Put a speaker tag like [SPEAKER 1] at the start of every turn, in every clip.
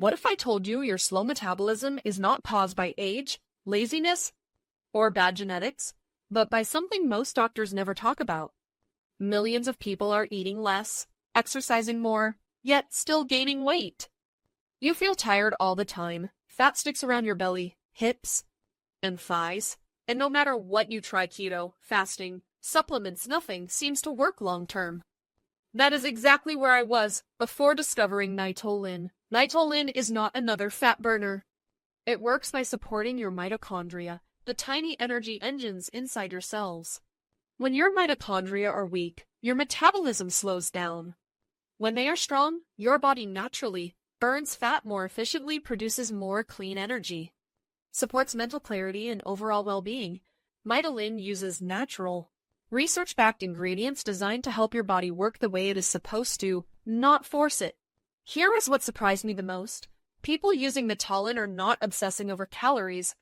[SPEAKER 1] What if I told you your slow metabolism is not caused by age, laziness, or bad genetics, but by something most doctors never talk about? Millions of people are eating less, exercising more, yet still gaining weight. You feel tired all the time, fat sticks around your belly, hips, and thighs, and no matter what you try, keto, fasting, supplements, nothing seems to work long term. That is exactly where I was before discovering Mitolyn. Mitolyn is not another fat burner. It works by supporting your mitochondria, the tiny energy engines inside your cells. When your mitochondria are weak, your metabolism slows down. When they are strong, your body naturally burns fat more efficiently, produces more clean energy, supports mental clarity and overall well-being. Mitolyn uses natural, research-backed ingredients designed to help your body work the way it is supposed to, not force it. Here is what surprised me the most. People using Mitolyn are not obsessing over calories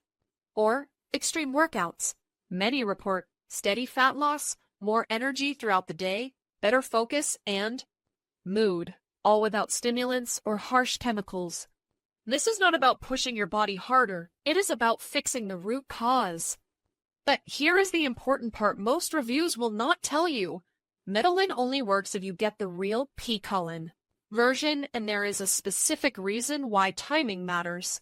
[SPEAKER 1] or extreme workouts. Many report steady fat loss, more energy throughout the day, better focus, and mood, all without stimulants or harsh chemicals. This is not about pushing your body harder. It is about fixing the root cause. But here is the important part most reviews will not tell you. Mitolyn only works if you get the real Mitolyn version, and there is a specific reason why timing matters.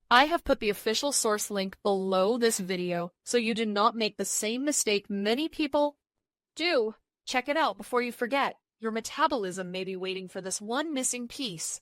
[SPEAKER 1] I have put the official source link below this video, so you do not make the same mistake many people do. Check it out before you forget. Your metabolism may be waiting for this one missing piece.